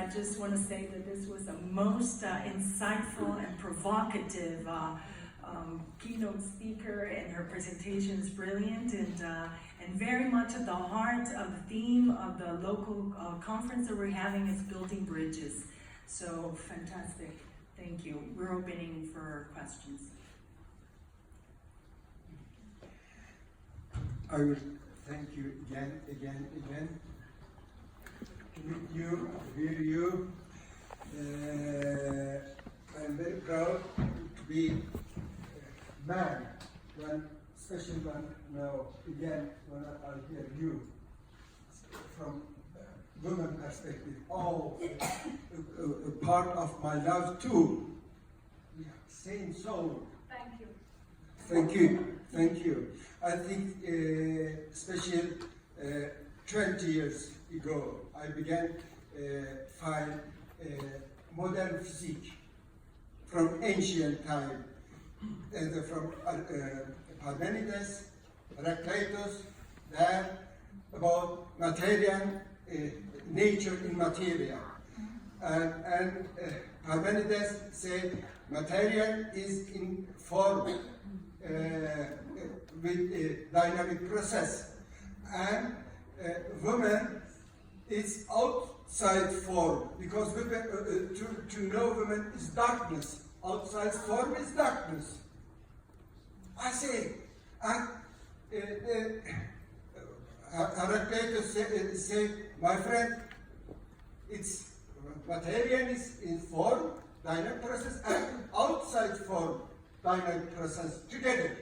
I just want to say that this was a most insightful and provocative keynote speaker, and her presentation is brilliant and very much at the heart of the theme of the local conference that we're having is building bridges. So fantastic. Thank you. We're opening for questions. I will thank you again. To meet you, to hear you. I'm very proud to be a man, especially now again when I hear you from women perspective. Oh, a part of my love too. Yeah, same soul. Thank you. Thank you. I think, especially 20 years ago, I began find modern physics from ancient time, and from Parmenides, Heraclitus, there about material, nature in materia. And Parmenides said material is in form with a dynamic process, and woman is outside form, because women, to know women is darkness. Outside form is darkness. I say, and Heraclitus say, my friend, it's material is in form, dynamic process, and outside form, dynamic process together.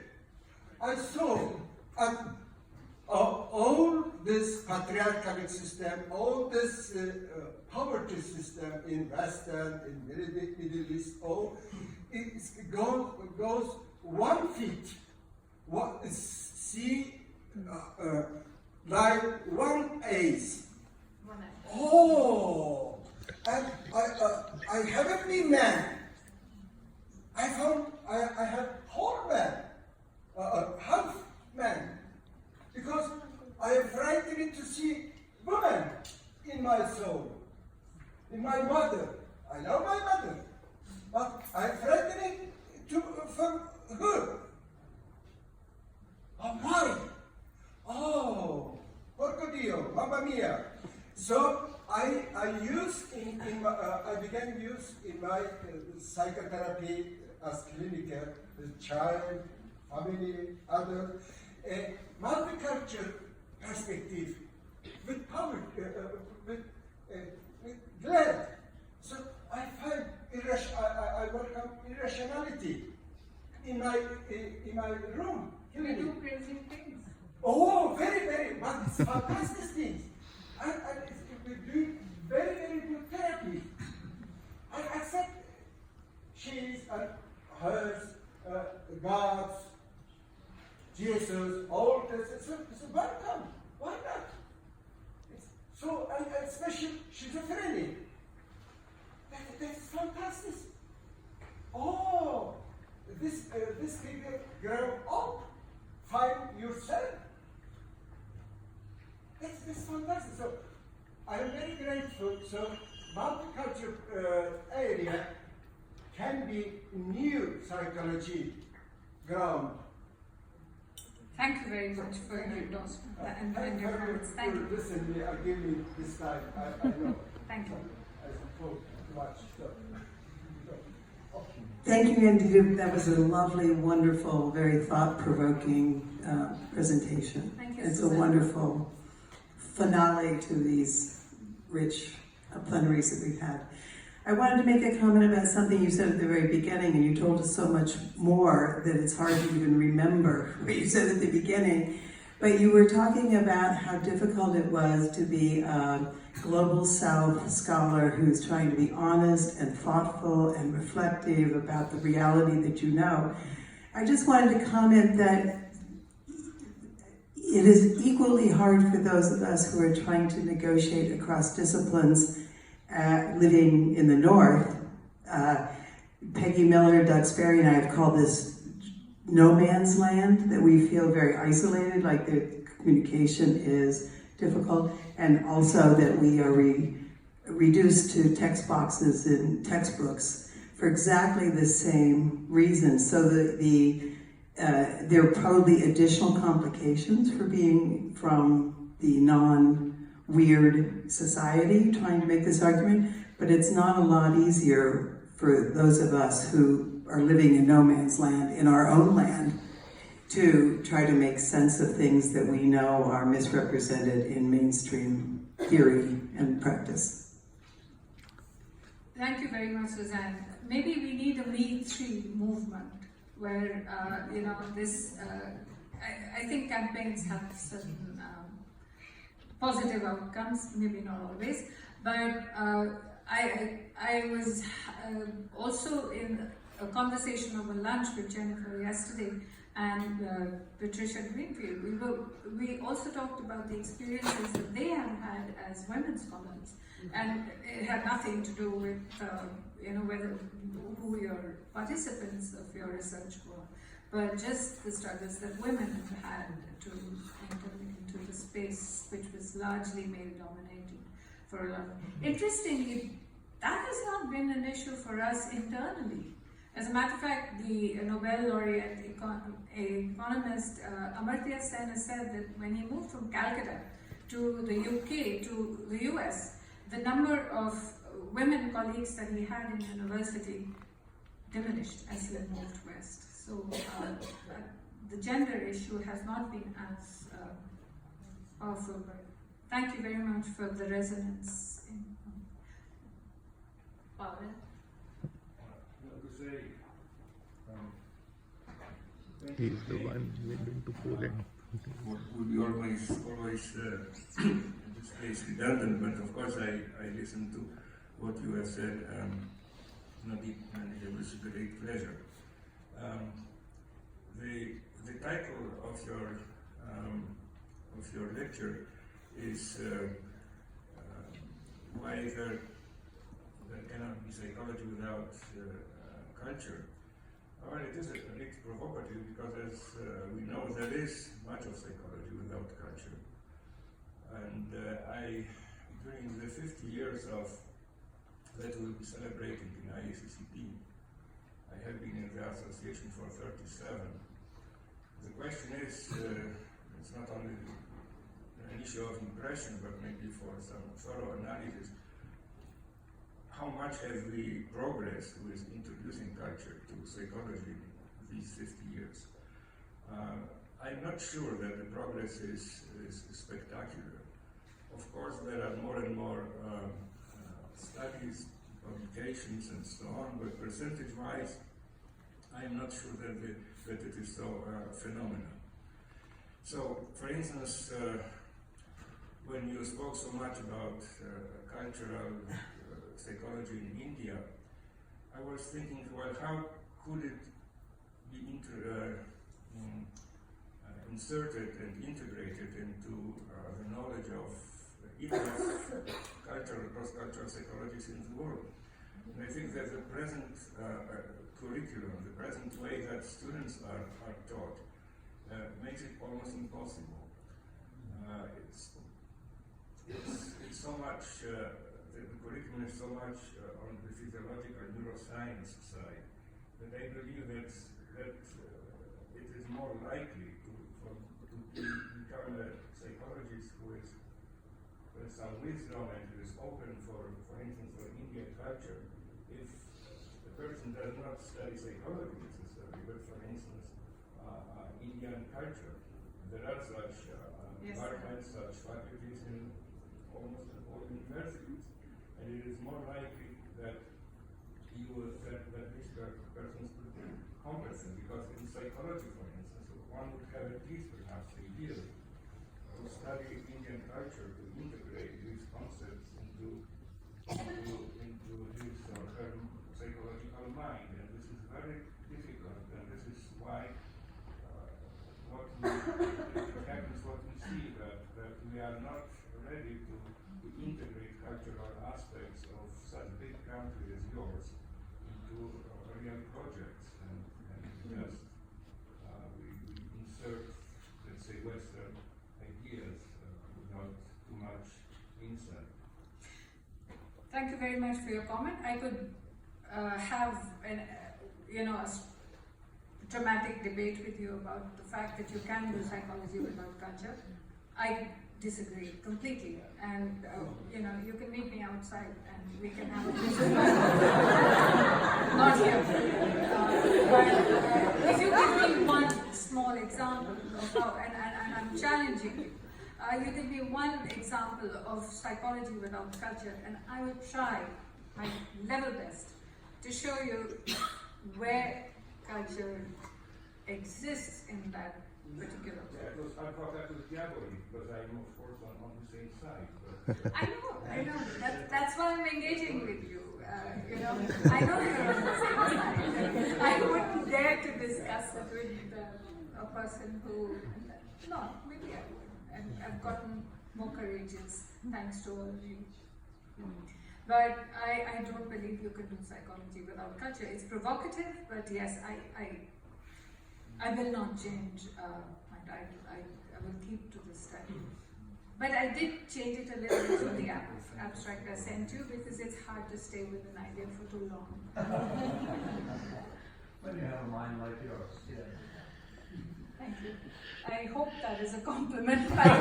I saw all this patriarchal system, all this poverty system in Western, in Middle East, it goes 1 feet. Like one ace. Oh, and I haven't been man. I found I have whole man, half man, because I am frightened to see woman in my soul, in my mother. I love my mother, but I'm frightened from her. Oh, why? Oh, porco Dio, mamma mia. So I began use in my psychotherapy as clinical, child, family, adult, a multicultural perspective with power, with glad. So I find I welcome irrationality in my room. You do crazy things. Oh, very, but it's fantastic things. And we do very good therapy. I accept she's and hers, God's, Jesus, all this. So welcome. Why not? So, and especially schizophrenia. That's fantastic. Oh, this figure grow up. Find yourself. That's fantastic. So I'm very grateful. So multicultural area can be new psychology ground. Thank you very much for your endorsement and your comments. Thank you. Listen me, give me this time. I know. Thank you. I spoke too much. Thank you, Andy. That was a lovely, wonderful, very thought-provoking presentation. Thank you, it's Susan. A wonderful finale to these rich plenaries that we've had. I wanted to make a comment about something you said at the very beginning, and you told us so much more that it's hard to even remember what you said at the beginning. But you were talking about how difficult it was to be a Global South scholar who's trying to be honest and thoughtful and reflective about the reality that you know. I just wanted to comment that it is equally hard for those of us who are trying to negotiate across disciplines living in the North. Peggy Miller, Doug Sperry, and I have called this no man's land, that we feel very isolated, like the communication is difficult, and also that we are reduced to text boxes in textbooks for exactly the same reason. So there are probably additional complications for being from the non-weird society trying to make this argument, but it's not a lot easier for those of us who are living in no man's land, in our own land, to try to make sense of things that we know are misrepresented in mainstream theory and practice. Thank you very much, Suzanne. Maybe we need a Me Too movement where, this, I think campaigns have certain positive outcomes, maybe not always, but I was also in a conversation over lunch with Jennifer yesterday and Patricia Greenfield. We also talked about the experiences that they have had as women scholars, and it had nothing to do with who your participants of your research were, but just the struggles that women have had to enter into the space which was largely male-dominated for a long time. Interestingly, that has not been an issue for us internally. As a matter of fact, the Nobel laureate economist Amartya Sen has said that when he moved from Calcutta to the UK, to the US, the number of women colleagues that he had in university diminished as he moved west. So the gender issue has not been as powerful, but thank you very much for the resonance. Pavel? He is the one leading to Poland. What would be always in this case redundant, but of course I listen to what you have said, Nadeep, and it was a great pleasure. The title of your lecture is why there cannot be psychology without culture. Well, it is a bit provocative because, as we know, there is much of psychology without culture. And during the 50 years of that we'll be celebrating in IACCP, I have been in the association for 37. The question is, it's not only an issue of impression, but maybe for some thorough analysis. How much have we progressed with introducing culture to psychology these 50 years? I'm not sure that the progress is spectacular. Of course, there are more and more studies, publications, and so on, but percentage-wise, I'm not sure that it is so phenomenal. So, for instance, when you spoke so much about cultural psychology in India, I was thinking, well, how could it be inserted and integrated into the knowledge of cultural, cross-cultural psychologists in the world? And I think that the present curriculum, the present way that students are taught, makes it almost impossible. It's so much, the curriculum is so much on the physiological neuroscience side that I believe that it is more likely to become a psychologist who has some wisdom and who is open for instance, for Indian culture. If the person does not study psychology necessarily, but for instance, Indian culture, there are such departments, such faculties in almost all universities, and it is more likely that these persons would be competent, because in psychology, for instance, one would have at least perhaps a year to study Indian culture, to integrate these concepts into his or her psychological mind, and this is very difficult, and this is why what happens, what we see, that we are not ready to integrate cultural aspects of such big country as yours into real projects, and just we insert, let's say, Western ideas without too much insight. Thank you very much for your comment. I could have an, a dramatic debate with you about the fact that you can do psychology without culture. I disagree completely, and you can meet me outside and we can have a discussion. Not here. But if you give me one small example of how, and I'm challenging you, you give me one example of psychology without culture, and I will try my level best to show you where culture exists in that particular way. I thought that was diabolic, because I'm of course on the same side. But, I know. That's why I'm engaging with you. I know you're on the same side. I wouldn't dare to discuss it with a person who, no, maybe I would. And I've gotten more courageous thanks to all of you. But I don't believe you can do psychology without culture. It's provocative, but yes, I will not change my title. I will keep to this title. But I did change it a little bit from the abstract I sent you, because it's hard to stay with an idea for too long. When you have a mind like yours, yeah. Thank you. I hope that is a compliment. I'm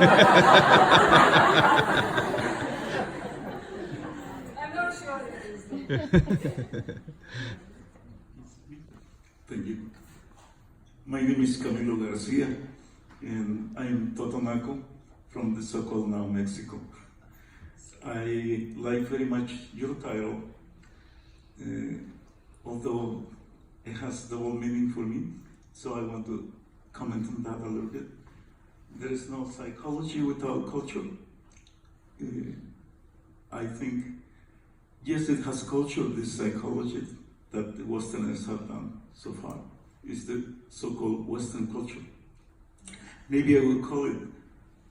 not sure it is. Thank you. My name is Camilo Garcia, and I'm Totonaco from the so-called now Mexico. I like very much your title, although it has double meaning for me, so I want to comment on that a little bit. There is no psychology without culture. I think, yes, it has culture, this psychology that the Westerners have done so far. Is the so-called Western culture. Maybe I will call it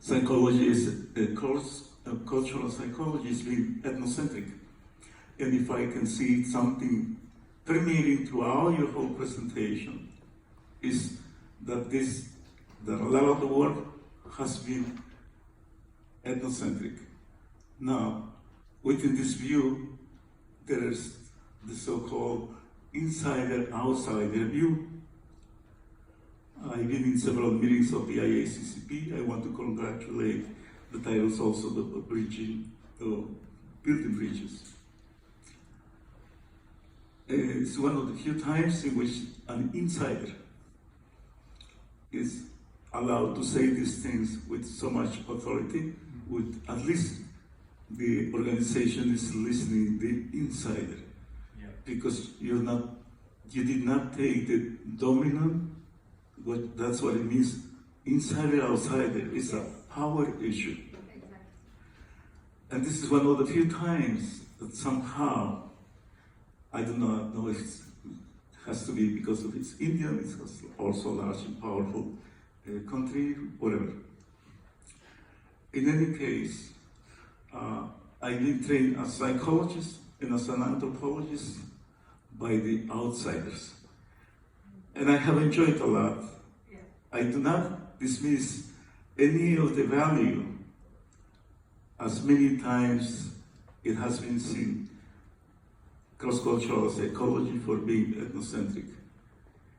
psychology is a course of cultural psychology is being ethnocentric. And if I can see something permeating throughout your whole presentation, is that a lot of the work has been ethnocentric. Now, within this view, there is the so-called insider-outsider view. I've been in several meetings of the IACCP. I want to congratulate the titles also of building bridges. It's one of the few times in which an insider is allowed to say these things with so much authority, with at least the organization is listening, the insider. Yeah. Because you did not take the dominant, that's what it means. Insider, outsider is a power issue. Exactly. And this is one of the few times that somehow, I do not know if it has to be because of it's Indian, it's also a large and powerful country, whatever. In any case, I've been trained as a psychologist and as an anthropologist by the outsiders. And I have enjoyed a lot. Yeah. I do not dismiss any of the value, as many times it has been seen, cross-cultural psychology for being ethnocentric.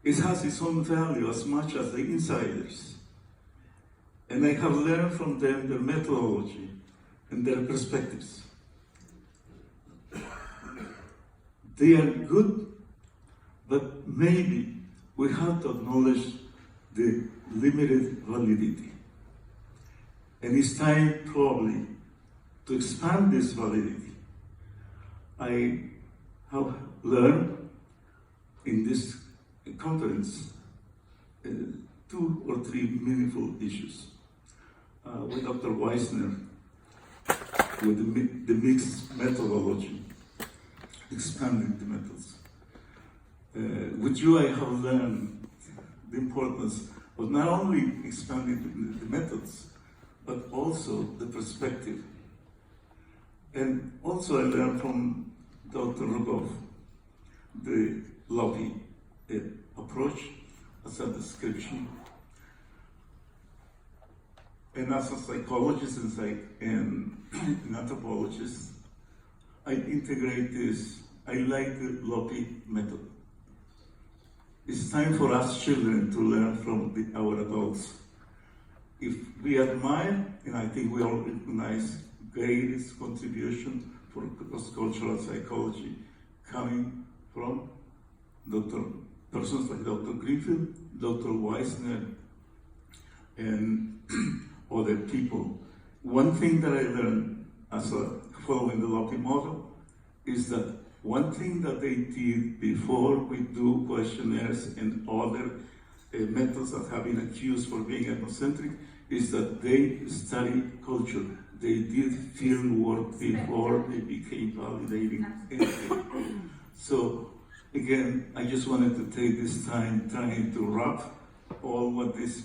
It has its own value as much as the insiders. And I have learned from them their methodology and their perspectives. They are good, but maybe we have to acknowledge the limited validity. And it's time probably to expand this validity. I have learned in this conference 2 or 3 meaningful issues. With Dr. Weissner, with the mixed methodology, expanding the methods. With you, I have learned the importance of not only expanding the methods, but also the perspective. And also I learned from Dr. Rogov the Lopi approach as a description. And as a psychologist and an anthropologist, I integrate this. I like the Lopi method. It's time for us children to learn from our adults. If we admire, and I think we all recognize greatest contribution for cross-cultural psychology coming from persons like Dr. Greenfield, Dr. Weissner, and other people. One thing that I learned as following the Lopi model is that one thing that they did before we do questionnaires and other methods that have been accused for being ethnocentric is that they studied culture. They did field work before they became validating anything. So again, I just wanted to take this time trying to wrap all what this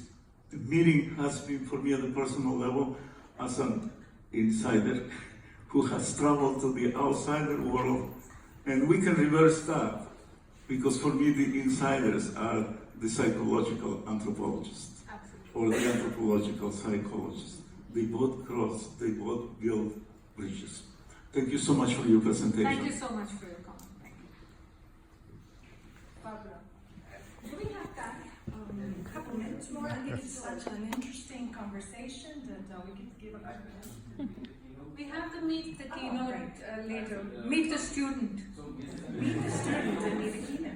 meeting has been for me at a personal level as an insider who has traveled to the outsider world. And we can reverse that, because for me the insiders are the psychological anthropologists or the anthropological psychologists. They both cross, they both build bridges. Thank you so much for your presentation. Thank you so much for your comment. Thank you. Barbara. Do we have time? A couple minutes more? I think it's such an interesting conversation that we could give a couple minutes. We have to meet the keynote later. Meet the student. Meet the student and meet the keynote.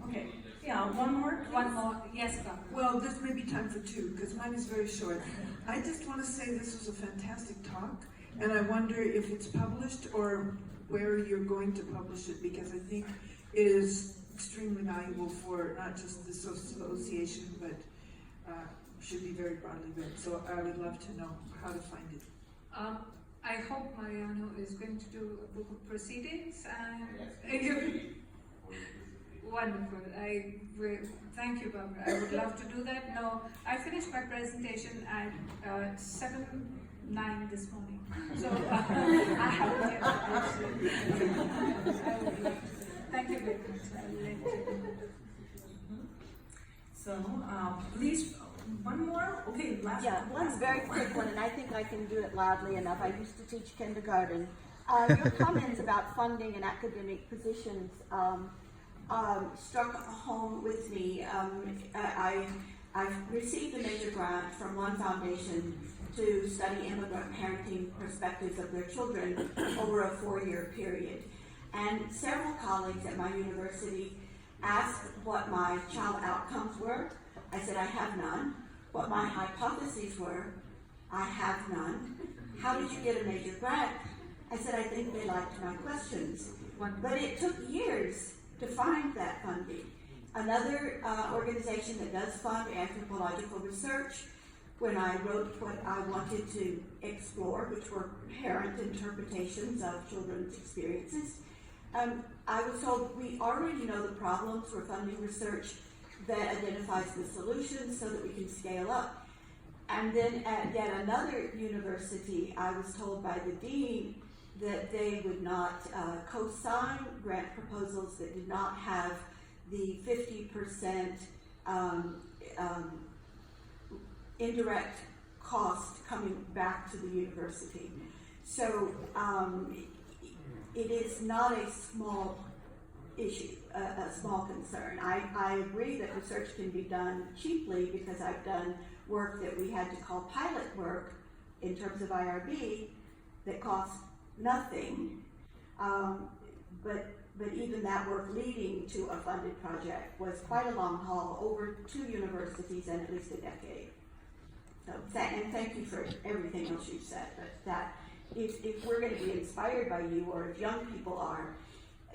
Okay, yeah, one more? One more. Yes, Barbara. Well, this may be time for two, because mine is very short. I just want to say this was a fantastic talk, and I wonder if it's published or where you're going to publish it, because I think it is extremely valuable for not just this association, but should be very broadly read. So I would love to know how to find it. I hope Mariano is going to do a book of proceedings and wonderful. Thank you, Barbara. I would love to do that. No, I finished my presentation at 7:09 this morning, so I haven't yet published it. I would love to. Thank you very much. I'll let you know. So, please, one more? Okay, last Yeah, one. one very quick one, and I think I can do it loudly enough. I used to teach kindergarten. Your comments about funding and academic positions struck home with me. I've received a major grant from one foundation to study immigrant parenting perspectives of their children over a 4-year period. And several colleagues at my university asked what my child outcomes were. I said, I have none. What my hypotheses were, I have none. How did you get a major grant? I said, I think they liked my questions. But it took years to find that funding. Another organization that does fund anthropological research, when I wrote what I wanted to explore, which were parent interpretations of children's experiences, I was told we already know the problems. We're funding research that identifies the solutions so that we can scale up. And then at yet another university, I was told by the dean that they would not co-sign grant proposals that did not have the 50% indirect cost coming back to the university. So it is not a small issue, a small concern. I agree that research can be done cheaply, because I've done work that we had to call pilot work in terms of IRB that cost nothing. But even that work leading to a funded project was quite a long haul, over 2 universities and at least a decade. So, and thank you for everything else you've said, but that if we're going to be inspired by you, or if young people are,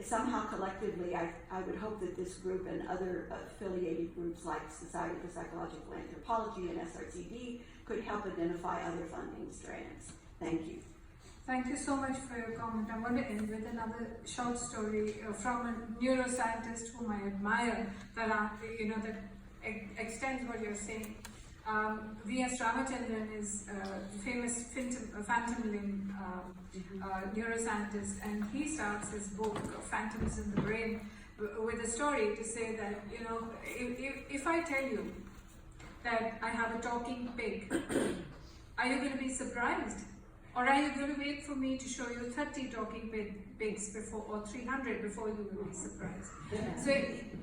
somehow collectively, I would hope that this group and other affiliated groups like Society for Psychological Anthropology and SRCD could help identify other funding strands. Thank you. Thank you so much for your comment. I'm going to end with another short story from a neuroscientist whom I admire, that extends what you're saying. V.S. Ramachandran is the famous phantom limb neuroscientist, and he starts his book, Phantoms in the Brain, with a story to say that, if I tell you that I have a talking pig, are you going to be surprised? Or are you going to wait for me to show you 30 talking pigs before, or 300 before you will be surprised? So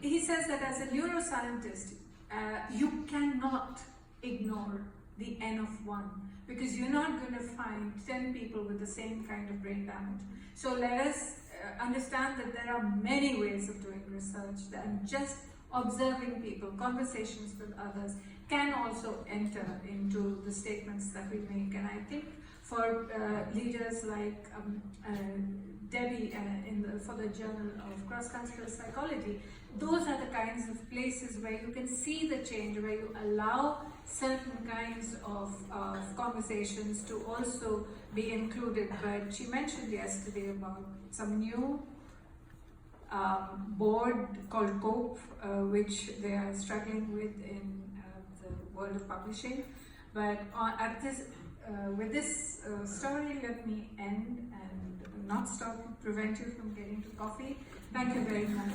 he says that as a neuroscientist, you cannot ignore the N of 1, because you're not going to find 10 people with the same kind of brain damage. So let us understand that there are many ways of doing research, and just observing people, conversations with others can also enter into the statements that we make. And I think for leaders like Debbie for the Journal of Cross-Cultural Psychology, those are the kinds of places where you can see the change, where you allow certain kinds of conversations to also be included. But she mentioned yesterday about some new board called COPE, which they are struggling with in the world of publishing. But with this story, let me end and not prevent you from getting to coffee. Thank you very much.